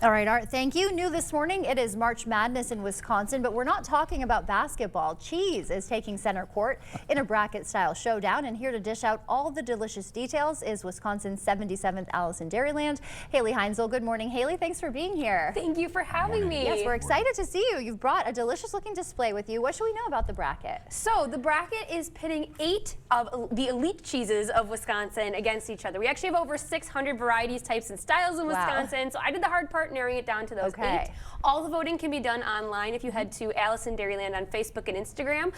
All right, Art, thank you. New this morning, it is March Madness in Wisconsin, but we're not talking about basketball. Cheese is taking center court in a bracket-style showdown, and here to dish out all the delicious details is Wisconsin's 77th In Dairyland, Haley Heinzel. Good morning, Haley. Thanks for being here. Thank you for having me. Yes, we're excited to see you. You've brought a delicious-looking display with you. What should we know about the bracket? So the bracket is pitting 8 of the elite cheeses of Wisconsin against each other. We actually have over 600 varieties, types, and styles in Wisconsin, so I did the hard part narrowing it down to those 8. All the voting can be done online if you head to In Dairyland on Facebook and Instagram.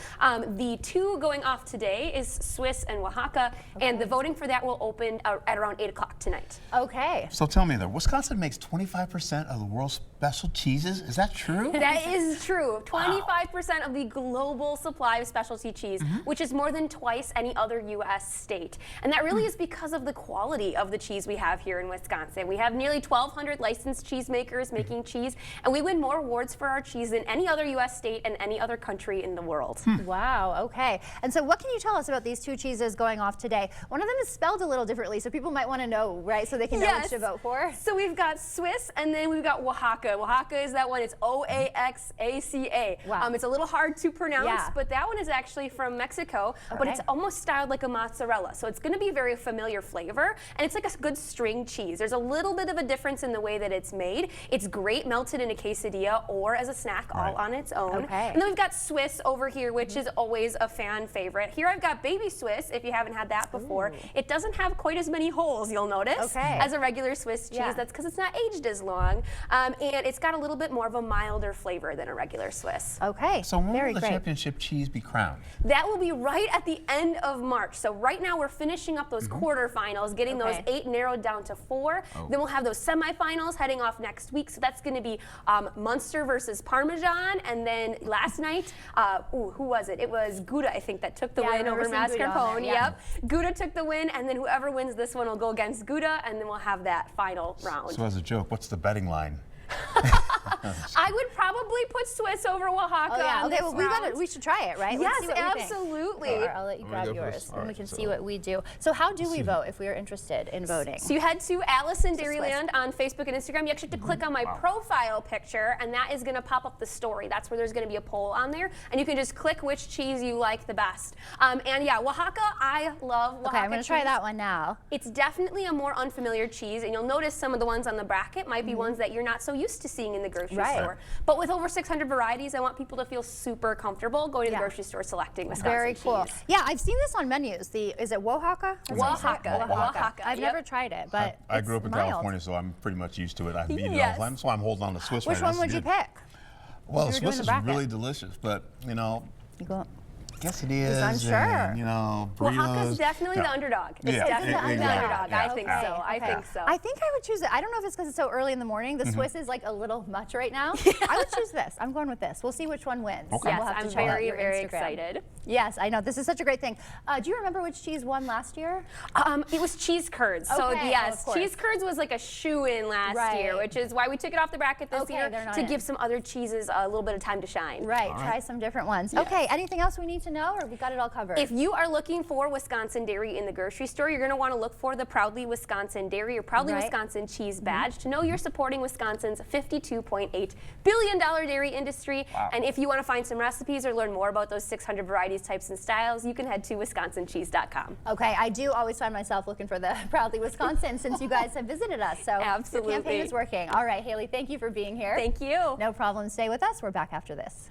The 2 going off today is Swiss and Oaxaca, and the voting for that will open at around 8 o'clock tonight. Okay. So tell me, though, Wisconsin makes 25% of the world's special cheeses. Is that true? That is true. 25% of the global supply of specialty cheese, which is more than twice any other U.S. state. And that really is because of the quality of the cheese we have here in Wisconsin. We have nearly 1,200 licensed cheesemakers making cheese, and we win more awards for our cheese than any other U.S. state and any other country in the world. Wow, okay. And so what can you tell us about these 2 cheeses going off today? One of them is spelled a little differently, so people might want to know, right, so they can know which to vote for. So we've got Swiss, and then we've got Oaxaca. Oaxaca is that one. It's O-A-X-A-C-A. Wow. It's a little hard to pronounce, but that one is actually from Mexico, but it's almost styled like a mozzarella. So it's going to be a very familiar flavor, and it's like a good string cheese. There's a little bit of a difference in the way that it's made. It's great melted in a quesadilla or as a snack all on its own. And then we've got Swiss over here, which is always a fan favorite. Here I've got baby Swiss, if you haven't had that before. It doesn't have quite as many holes, you'll notice, as a regular Swiss cheese. That's because it's not aged as long. And it's got a little bit more of a milder flavor than a regular Swiss. Okay, so when will the championship cheese be crowned? That will be right at the end of March. So right now we're finishing up those quarterfinals, getting those 8 narrowed down to 4. Then we'll have those semifinals heading off next week. So that's going to be Munster versus Parmesan. And then last night, who was it? It was Gouda, I think, that took the win over mascarpone. Gouda took the win, and then whoever wins this one will go against Gouda, and then we'll have that final round. So as a joke, what's the betting line? I would probably put Swiss over Oaxaca. Okay, well, we should try it, right? Yes, absolutely. I'll let you grab yours, and we can see what we do. So how do we vote if we are interested in voting? So you head to In Dairyland on Facebook and Instagram. You actually have to click on my profile picture, and that is going to pop up the story. That's where there's going to be a poll on there, and you can just click which cheese you like the best. And yeah, Oaxaca, I love Oaxaca. Okay, I'm going to try that one now. It's definitely a more unfamiliar cheese, and you'll notice some of the ones on the bracket might be ones that you're not so used to seeing in the grocery store. But with over 600 varieties, I want people to feel super comfortable going to the grocery store selecting Wisconsin cheese. Very cool. Yeah, I've seen this on menus. Is it Oaxaca? Oaxaca. I've never tried it, but I grew up in California, so I'm pretty much used to it. I've eaten it all the time, so I'm holding on to Swiss. Which one would you pick? Well, Swiss is really delicious, but you know. I guess it is. I'm sure. And, you know, Oaxaca's definitely the underdog. It's definitely the underdog. I think so. I think so. I think I would choose it. I don't know if it's because it's so early in the morning. The Swiss is like a little much right now. I would choose this. I'm going with this. We'll see which one wins. Yes, we'll have to check out your Instagram. Excited. Yes, I know. This is such a great thing. Do you remember which cheese won last year? It was cheese curds. So yes, cheese curds was like a shoo-in last year, which is why we took it off the bracket this year to give some other cheeses a little bit of time to shine. Right. Try some different ones. Okay. Anything else we need to know, or we got it all covered? If you are looking for Wisconsin dairy in the grocery store, you're going to want to look for the Proudly Wisconsin Dairy or Proudly Wisconsin Cheese badge to know you're supporting Wisconsin's $52.8 billion dairy industry. And if you want to find some recipes or learn more about those 600 varieties, types, and styles, you can head to wisconsincheese.com. Okay, I do always find myself looking for the Proudly Wisconsin since you guys have visited us. So absolutely. The campaign is working. All right, Haley, thank you for being here. Thank you. No problem. Stay with us. We're back after this.